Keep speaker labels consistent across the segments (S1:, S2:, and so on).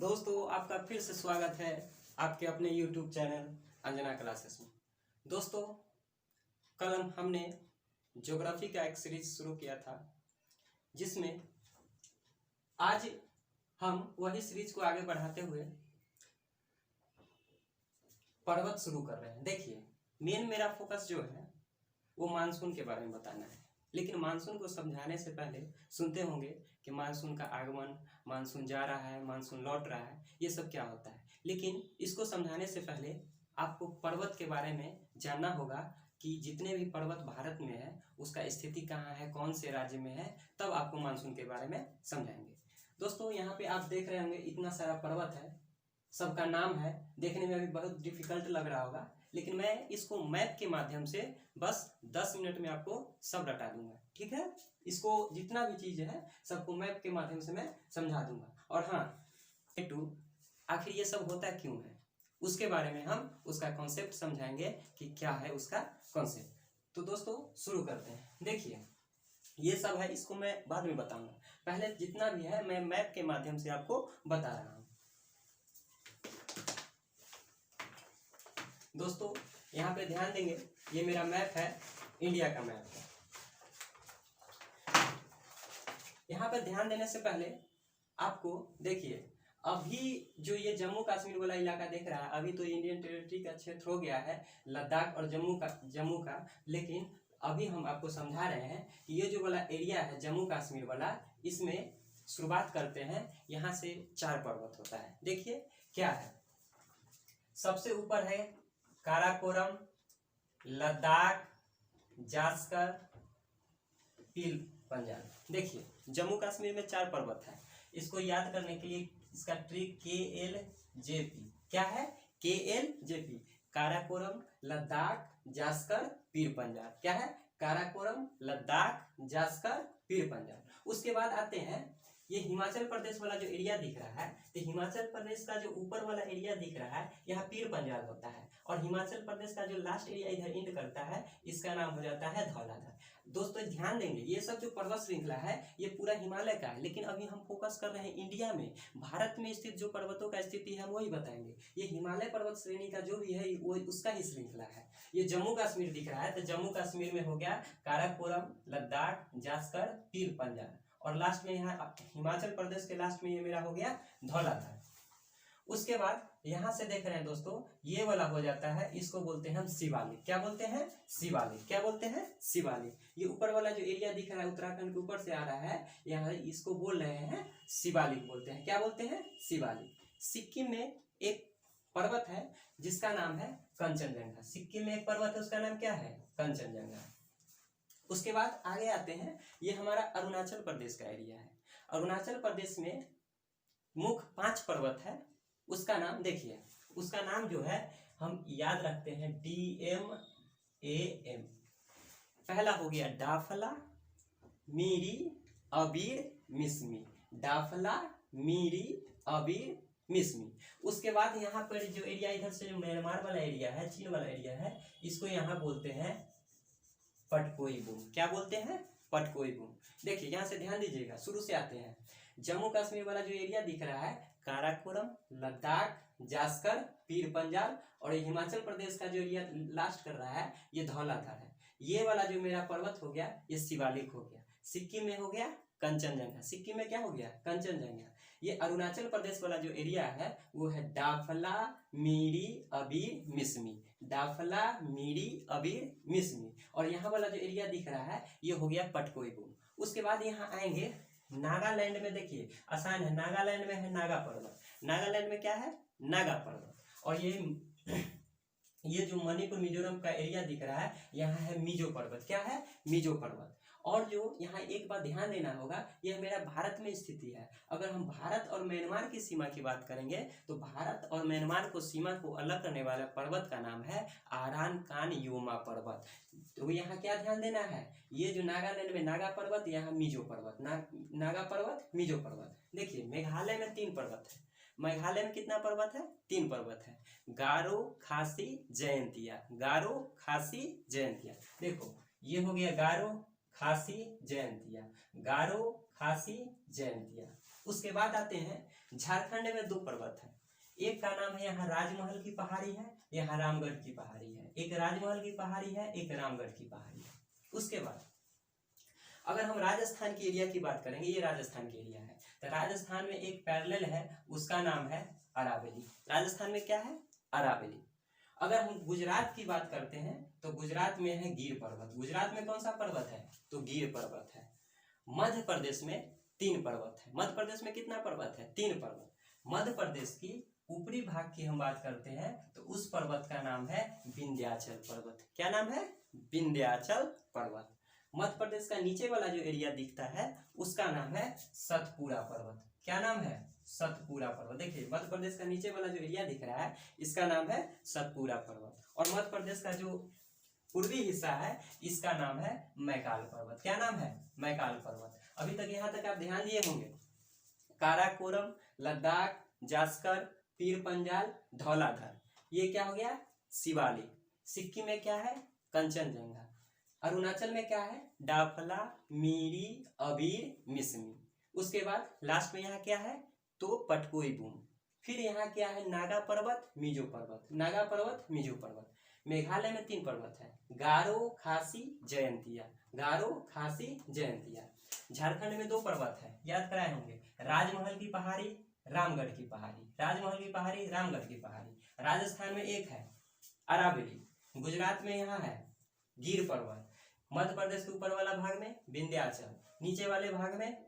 S1: दोस्तों आपका फिर से स्वागत है आपके अपने YouTube चैनल अंजना क्लासेस में। दोस्तों कल हमने ज्योग्राफी का एक सीरीज शुरू किया था, जिसमें आज हम वही सीरीज को आगे बढ़ाते हुए पर्वत शुरू कर रहे हैं। देखिए, मेन मेरा फोकस जो है वो मानसून के बारे में बताना है, लेकिन मानसून को समझाने से पहले सुनते होंगे कि मानसून का आगमन, मानसून जा रहा है, मानसून लौट रहा है, ये सब क्या होता है। लेकिन इसको समझाने से पहले आपको पर्वत के बारे में जानना होगा कि जितने भी पर्वत भारत में है उसका स्थिति कहाँ है, कौन से राज्य में है, तब आपको मानसून के बारे में समझाएंगे। दोस्तों यहाँ पे आप देख रहे होंगे इतना सारा पर्वत है, सबका नाम है, देखने में अभी बहुत डिफिकल्ट लग रहा होगा, लेकिन मैं इसको मैप के माध्यम से बस 10 मिनट में आपको सब रटा दूंगा। ठीक है, इसको जितना भी चीज है सबको मैप के माध्यम से मैं समझा दूंगा। और हाँ, आखिर ये सब होता क्यों है उसके बारे में हम उसका कॉन्सेप्ट समझाएंगे कि क्या है उसका कॉन्सेप्ट। तो दोस्तों शुरू करते हैं। देखिए ये सब है, इसको मैं बाद में बताऊंगा, पहले जितना भी है मैं मैप के माध्यम से आपको बता रहा हूँ। दोस्तों यहाँ पे ध्यान देंगे, ये मेरा मैप है, इंडिया का मैप है। यहाँ पे ध्यान देने से पहले आपको देखिए, अभी जो ये जम्मू कश्मीर वाला इलाका देख रहा है, अभी तो इंडियन टेरिटरी का क्षेत्र हो गया है लद्दाख और जम्मू का, लेकिन अभी हम आपको समझा रहे हैं कि ये जो वाला एरिया है जम्मू कश्मीर वाला, इसमें शुरुआत करते हैं, यहाँ से 4 पर्वत होता है। देखिए क्या है, सबसे ऊपर है काराकोरम, लद्दाख, जास्कर, पीर पंजाल। देखिए जम्मू कश्मीर में 4 पर्वत है, इसको याद करने के लिए इसका ट्रिक KLJP क्या है, KLJP, काराकोरम, लद्दाख, जास्कर, पीर पंजाल। क्या है, काराकोरम, लद्दाख, जास्कर, पीर पंजाल। उसके बाद आते हैं ये हिमाचल प्रदेश वाला जो एरिया दिख रहा है, तो हिमाचल प्रदेश का जो ऊपर वाला एरिया दिख रहा है यहाँ पीर पंजाल होता है, और हिमाचल प्रदेश का जो लास्ट एरिया इधर एंड करता है इसका नाम हो जाता है धौलाधर। दोस्तों ध्यान देंगे, ये सब जो पर्वत श्रृंखला है ये पूरा हिमालय का है, लेकिन अभी हम फोकस कर रहे हैं इंडिया में, भारत में स्थित जो पर्वतों का स्थिति है वही बताएंगे। ये हिमालय पर्वत श्रेणी का जो भी है वो उसका ही श्रृंखला है। ये जम्मू कश्मीर दिख रहा है, तो जम्मू कश्मीर में हो गया काराकोरम, लद्दाख, जास्कर, पीर पंजाल, और लास्ट में यहाँ हिमाचल प्रदेश के लास्ट में ये मेरा हो गया धौलाधर। उसके बाद यहाँ से देख रहे हैं दोस्तों, ये वाला हो जाता है, इसको बोलते हैं हम शिवालिक। क्या बोलते हैं, शिवालिक। क्या बोलते हैं, शिवालिक। ये ऊपर वाला जो एरिया दिख रहा है उत्तराखंड के ऊपर से आ रहा है, यहाँ इसको बोल रहे हैं शिवालिक बोलते हैं। क्या बोलते हैं, शिवालिक। सिक्किम में एक पर्वत है जिसका नाम है कंचनजंगा। सिक्किम में एक पर्वत है, उसका नाम क्या है, कंचनजंगा। उसके बाद आगे आते हैं, ये हमारा अरुणाचल प्रदेश का एरिया है। अरुणाचल प्रदेश में मुख्य 5 पर्वत है, उसका नाम देखिए, उसका नाम जो है हम याद रखते हैं DMAM। पहला हो गया डाफला, मीरी, अबीर, मिसमी। डाफला, मीरी, अबीर, मिसमी। उसके बाद यहाँ पर जो एरिया इधर से जो म्यांमार वाला एरिया है, चीन वाला एरिया है, इसको यहाँ बोलते हैं पटकोई बूम। क्या बोलते हैं, पटकोई बूम। देखिए यहाँ से ध्यान दीजिएगा, शुरू से आते हैं। जम्मू कश्मीर वाला जो एरिया दिख रहा है काराकोरम, लद्दाख, जास्कर, पीर पंजाल, और हिमाचल प्रदेश का जो एरिया लास्ट कर रहा है ये धौलाधर है। ये वाला जो मेरा पर्वत हो गया ये शिवालिक हो गया। सिक्किम में हो गया कंचनजंगा। सिक्किम में क्या हो गया, कंचनजंगा। ये अरुणाचल प्रदेश वाला जो एरिया है वो है डाफला, मीरी, अबीर, मिसमी। डाफला, मीरी, अबीर, मिसमी। और यहाँ वाला जो एरिया दिख रहा है ये हो गया पटकोई बूम। उसके बाद यहाँ आएंगे नागालैंड में। देखिए आसान है, नागालैंड में है नागा पर्वत। नागालैंड में क्या है, नागा पर्वत। और ये जो मणिपुर मिजोरम का एरिया दिख रहा है यहाँ है मिजो पर्वत। क्या है, मिजो पर्वत। और जो यहाँ एक बात ध्यान देना होगा, यह मेरा भारत में स्थिति है। अगर हम भारत और म्यांमार की सीमा की बात करेंगे तो भारत और म्यांमार को सीमा को अलग करने वाला पर्वत का नाम है आरान कान योमा पर्वत। तो यहाँ क्या ध्यान देना है, ये जो नागालैंड में नागा पर्वत, यहाँ मिजो पर्वत। नागा पर्वत, मिजो पर्वत। देखिए मेघालय में 3 पर्वत है। मेघालय में कितना पर्वत है, 3 पर्वत है, गारो, खासी, जयंतिया। गारो, खासी, जयंतिया। देखो ये हो गया गारो, खासी, जयंतिया। गारो, खासी, जयंतिया। उसके बाद आते हैं झारखंड में 2 पर्वत है, एक का नाम है यहाँ राजमहल की पहाड़ी है, यहाँ रामगढ़ की पहाड़ी है। एक राजमहल की पहाड़ी है, एक रामगढ़ की पहाड़ी है। उसके बाद अगर हम राजस्थान के एरिया की बात करेंगे, ये राजस्थान के एरिया है, तो राजस्थान में एक पैरेलल है, उसका नाम है अरावली। राजस्थान में क्या है? अरावली। अगर हम गुजरात की बात करते हैं तो गुजरात में है गिर पर्वत। गुजरात में कौन सा पर्वत है? तो गिर पर्वत है। मध्य प्रदेश में 3 पर्वत है। मध्य प्रदेश में कितना पर्वत है? 3 पर्वत। मध्य प्रदेश की ऊपरी भाग की हम बात करते हैं तो उस पर्वत का नाम है विंध्याचल पर्वत। क्या नाम है? विंध्याचल पर्वत। मध्य प्रदेश का नीचे वाला जो एरिया दिखता है उसका नाम है सतपुड़ा पर्वत। क्या नाम है? सतपुड़ा पर्वत। देखिए मध्य प्रदेश का नीचे वाला जो एरिया दिख रहा है इसका नाम है सतपुड़ा पर्वत। और मध्य प्रदेश का जो पूर्वी हिस्सा है इसका नाम है मैकाल पर्वत। क्या नाम है? मैकाल पर्वत। अभी तक यहाँ तक आप ध्यान दिए होंगे, काराकोरम, लद्दाख, जास्कर, पीर पंजाल, धौलाधर, ये क्या हो गया? शिवालिक। सिक्किम में क्या है? कंचनजंगा। अरुणाचल में क्या है? डाफला, मीरी, अबीर, मिसमी। उसके बाद लास्ट में यहाँ क्या है? तो पटकोई बूम। फिर यहाँ क्या है? नागा पर्वत, मिजो पर्वत। नागा पर्वत, मिजो पर्वत। मेघालय में 3 पर्वत है, गारो, खासी, जयंतिया। गारो, खासी, जयंतिया। झारखंड में 2 पर्वत है, याद कराए होंगे, राजमहल की पहाड़ी, रामगढ़ की पहाड़ी। राजमहल की पहाड़ी, रामगढ़ की पहाड़ी। राजस्थान में एक है अरावली। गुजरात में यहाँ है गिर पर्वत। मध्य प्रदेश के ऊपर वाला भाग में विंध्याचल, नीचे वाले भाग में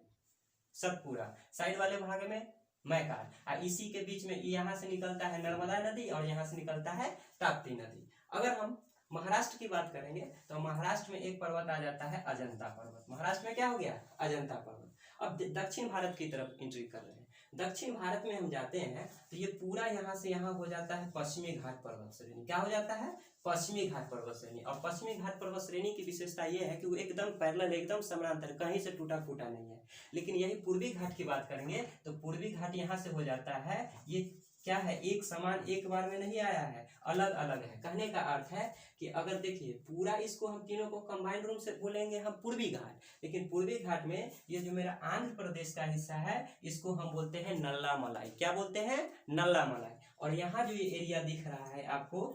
S1: सतपुड़ा, साइड वाले भाग में मैकाल। और इसी के बीच में यहाँ से निकलता है नर्मदा नदी और यहाँ से निकलता है ताप्ती नदी। अगर हम महाराष्ट्र की बात करेंगे तो महाराष्ट्र में एक पर्वत आ जाता है अजंता पर्वत। महाराष्ट्र में क्या हो गया? अजंता पर्वत। अब दक्षिण भारत की तरफ एंट्री कर रहे हैं। दक्षिण भारत में हम जाते हैं तो ये पूरा यहाँ से यहाँ हो जाता है पश्चिमी घाट पर्वत श्रेणी। क्या हो जाता है? पश्चिमी घाट पर्वत श्रेणी। और पश्चिमी घाट पर्वत श्रेणी की विशेषता ये है कि वो एकदम पैरेलल, एकदम समानांतर, कहीं से टूटा फूटा नहीं है। लेकिन यही पूर्वी घाट की बात करेंगे तो पूर्वी घाट यहाँ से हो जाता है, ये क्या है? एक समान एक बार में नहीं आया है, अलग अलग है। कहने का अर्थ है कि अगर देखिए पूरा इसको हम तीनों को कंबाइंड रूप से बोलेंगे हम पूर्वी घाट, लेकिन पूर्वी घाट में ये जो मेरा आंध्र प्रदेश का हिस्सा है इसको हम बोलते हैं नल्ला मलाई। क्या बोलते हैं? नल्ला मलाई। और यहाँ जो ये एरिया दिख रहा है आपको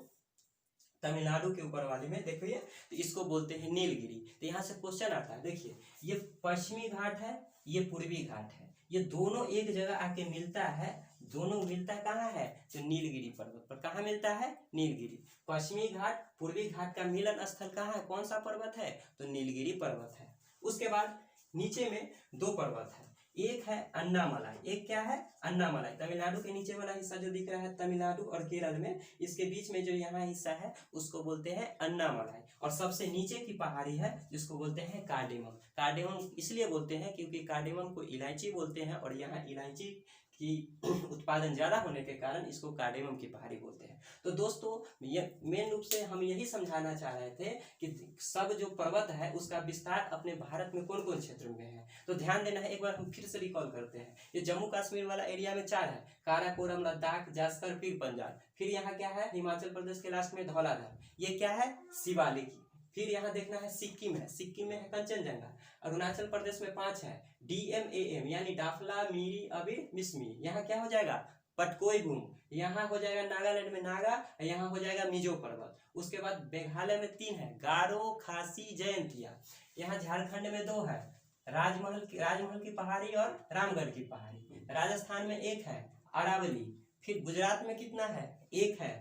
S1: तमिलनाडु के ऊपर वाले में, देखिए तो इसको बोलते हैं नीलगिरी। तो यहाँ से क्वेश्चन आता है, देखिए ये पश्चिमी घाट है, ये पूर्वी घाट है, ये दोनों एक जगह आके मिलता है। दोनों मिलता कहाँ है? तो नीलगिरी पर्वत पर। कहाँ मिलता है? नीलगिरी। पश्चिमी घाट पूर्वी घाट का मिलन स्थल कहाँ है? कौन सा पर्वत है? तो नीलगिरी पर्वत है। उसके बाद नीचे में 2 पर्वत है, एक है अन्नामलाई। एक क्या है? अन्नामलाई। तमिलनाडु के नीचे वाला हिस्सा जो दिख रहा है तमिलनाडु और केरल में, इसके बीच में जो यहाँ हिस्सा है उसको बोलते हैं अन्नामलाई। और सबसे नीचे की पहाड़ी है जिसको बोलते हैं कार्डेमम। कार्डेमम इसलिए बोलते हैं क्योंकि कार्डेमम को इलायची बोलते हैं और यहाँ इलायची की उत्पादन ज्यादा होने के कारण इसको कार्डेमम की पहाड़ी बोलते हैं। तो दोस्तों ये मेन रूप से हम यही समझाना चाह रहे थे कि सब जो पर्वत है उसका विस्तार अपने भारत में कौन कौन क्षेत्र में है। तो ध्यान देना है, एक बार हम फिर से रिकॉल करते हैं। ये जम्मू कश्मीर वाला एरिया में 4 है, काराकोरम, लद्दाख, जास्कर, पीर पंजाल। फिर यहाँ क्या है? हिमाचल प्रदेश के लास्ट में धौलाधर, ये क्या है? शिवालिक। फिर यहाँ देखना है सिक्किम है, सिक्किम में है कंचनजंगा। अरुणाचल प्रदेश में 5 है, DMAM यानी डाफला, मीरी, अबीर, मिसमी। यहाँ क्या हो जाएगा? पटकोई बूम। यहाँ हो जाएगा नागालैंड में नागा, यहाँ हो जाएगा मिजो पर्वत। उसके बाद मेघालय में 3 है, गारो, खासी, जयंतिया। यहाँ झारखंड में 2 है, राजमहल की पहाड़ी और रामगढ़ की पहाड़ी। राजस्थान में 1 है, अरावली। फिर गुजरात में कितना है? 1 है,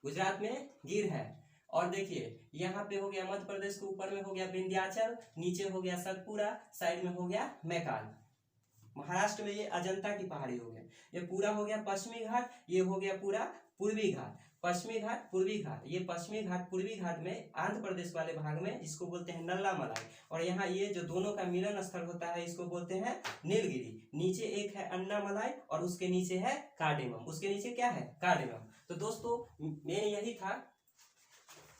S1: गुजरात में गिर है। और देखिए यहाँ पे हो गया मध्य प्रदेश के ऊपर में हो गया विंध्याचल, नीचे हो गया सतपुड़ा, साइड में हो गया मैकाल। महाराष्ट्र में ये अजंता की पहाड़ी हो गया। ये पूरा हो गया पश्चिमी घाट, ये हो गया पूरा पूर्वी घाट। पश्चिमी घाट, पूर्वी घाट, ये पश्चिमी घाट पूर्वी घाट में आंध्र प्रदेश वाले भाग में इसको बोलते हैं नल्ला मलाई। और यहाँ ये जो दोनों का मिलन स्थल होता है इसको बोलते हैं नीलगिरी। नीचे एक है अन्नामलाई और उसके नीचे है कार्डेमम। उसके नीचे क्या है? कार्डेमम। तो दोस्तों मेन यही था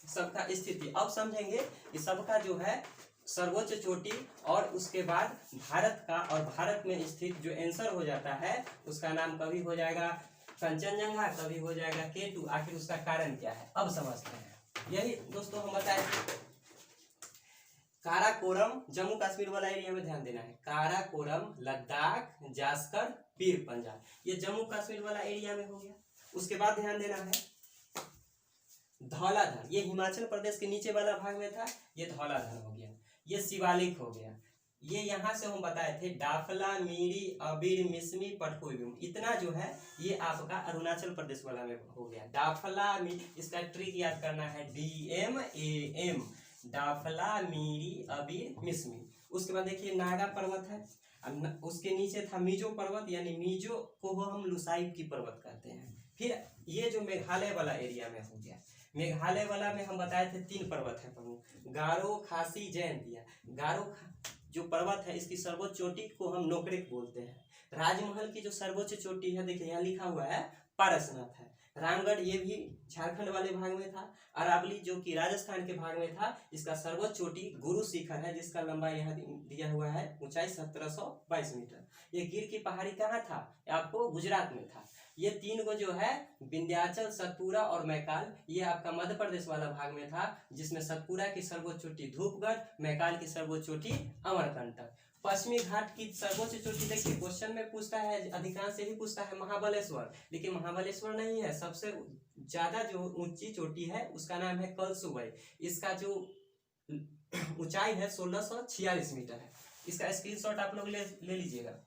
S1: सबका स्थिति। अब समझेंगे कि सबका जो है सर्वोच्च चोटी और उसके बाद भारत का, और भारत में स्थित जो आंसर हो जाता है उसका नाम कभी हो जाएगा कंचनजंगा, कभी हो जाएगा K2। आखिर उसका कारण क्या है अब समझते हैं। यही दोस्तों हम बताए काराकोरम जम्मू कश्मीर वाला एरिया में ध्यान देना है। काराकोरम, लद्दाख, जास्कर, पीर पंजाल, ये जम्मू कश्मीर वाला एरिया में हो गया। उसके बाद ध्यान देना है धौलाधर, ये हिमाचल प्रदेश के नीचे वाला भाग में था, ये धौलाधर हो गया। ये शिवालिक हो गया। ये यहाँ से हम बताए थे डाफला, मीरी, अबीर, मिसमी, पटकोई, इतना जो है ये आपका अरुणाचल प्रदेश वाला में हो गया। डाफला इसका ट्रिक याद करना है, DMAM, डाफला, मीरी, अबीर, मिसमी। उसके बाद देखिए नागा पर्वत है, उसके नीचे था मीजो पर्वत, यानी मीजो को हम लुसाई की पर्वत कहते हैं। फिर ये जो मेघालय वाला एरिया में हो गया, मेघालय वाला में हम बताए थे 3 पर्वत है प्रमुख, गारो, खासी, जयंतिया। गारो जो पर्वत है इसकी सर्वोच्च चोटी को हम नोकरेक बोलते हैं। राजमहल की जो सर्वोच्च चोटी है, देखिए यहाँ लिखा हुआ है पारसनाथ है। रामगढ़ ये भी झारखंड वाले भाग में था। अरावली जो कि राजस्थान के भाग में था, इसका सर्वोच्च चोटी गुरु शिखर है, जिसका लंबाई यहाँ दिया हुआ है, ऊंचाई 1722 मीटर। ये गिर की पहाड़ी कहाँ था, आपको गुजरात में था। ये 3 को जो है विंध्याचल, सतपुरा और मैकाल, ये आपका मध्य प्रदेश वाला भाग में था, जिसमें सतपुरा की सर्वोच्च चोटी धूपगढ़, मैकाल की सर्वोच्च चोटी अमरकंटक। पश्चिमी घाट की सर्वोच्च चोटी देखिए क्वेश्चन में पूछता है, अधिकांश यही पूछता है महाबलेश्वर, लेकिन महाबलेश्वर नहीं है। सबसे ज्यादा जो ऊंची चोटी है उसका नाम है कलसुवई। इसका जो ऊंचाई है 1646 मीटर है। इसका स्क्रीनशॉट आप लोग ले लीजिएगा।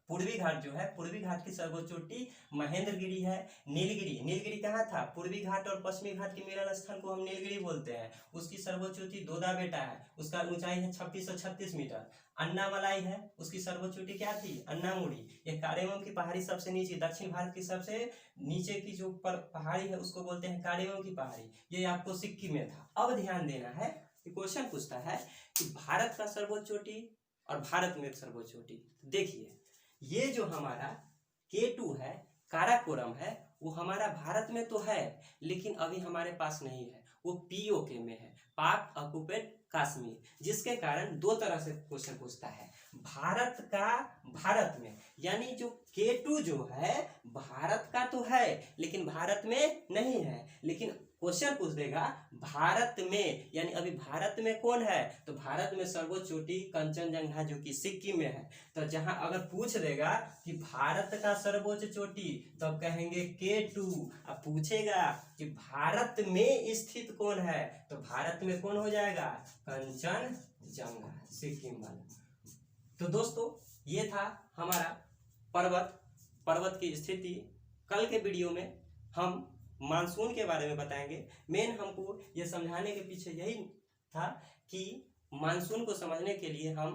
S1: पूर्वी घाट जो है, पूर्वी घाट की सर्वोच्च चोटी महेंद्रगिरी है। नीलगिरी, नीलगिरी कहाँ था, पूर्वी घाट और पश्चिमी घाट के मिलन स्थान को हम नीलगिरी बोलते हैं। उसकी सर्वोच्च चोटी दोदा बेटा है, उसका ऊंचाई है 2636 मीटर। अन्नामलाई है, उसकी सर्वोच्च चोटी क्या थी, अन्नामुड़ी। ये कारेवम की पहाड़ी सबसे नीचे, दक्षिण भारत की सबसे नीचे की जो पहाड़ी है उसको बोलते हैं कारेवम की पहाड़ी, ये आपको सिक्किम में था। अब ध्यान देना है, क्वेश्चन पूछता है कि भारत का सर्वोच्च चोटी और भारत में सर्वोच्च चोटी। देखिए ये जो हमारा K2 है, काराकोरम है, वो हमारा भारत में तो है, लेकिन अभी हमारे पास नहीं है, वो POK में है, पाक ऑक्युपेड कश्मीर। जिसके कारण 2 तरह से क्वेश्चन पूछता है, भारत का भारत में, यानी जो K2 जो है भारत का तो है लेकिन भारत में नहीं है, लेकिन क्वेश्चन पूछ देगा भारत में, यानी अभी भारत में कौन है, तो भारत में सर्वोच्च चोटी कंचनजंगा जो कि सिक्किम में है। तो जहां अगर पूछ देगा कि भारत का सर्वोच्च चोटी, तो कहेंगे K2। अब पूछेगा कि भारत में स्थित कौन है, तो भारत में कौन हो जाएगा, कंचनजंगा, सिक्किम वाला। तो दोस्तों ये था हमारा पर्वत की स्थिति। कल के वीडियो में हम मानसून के बारे में बताएंगे। मेन हमको ये समझाने के पीछे यही था कि मानसून को समझने के लिए हम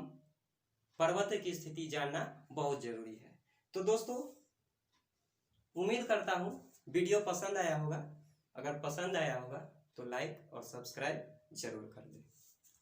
S1: पर्वत की स्थिति जानना बहुत जरूरी है। तो दोस्तों उम्मीद करता हूँ वीडियो पसंद आया होगा। अगर पसंद आया होगा तो लाइक और सब्सक्राइब जरूर कर दें।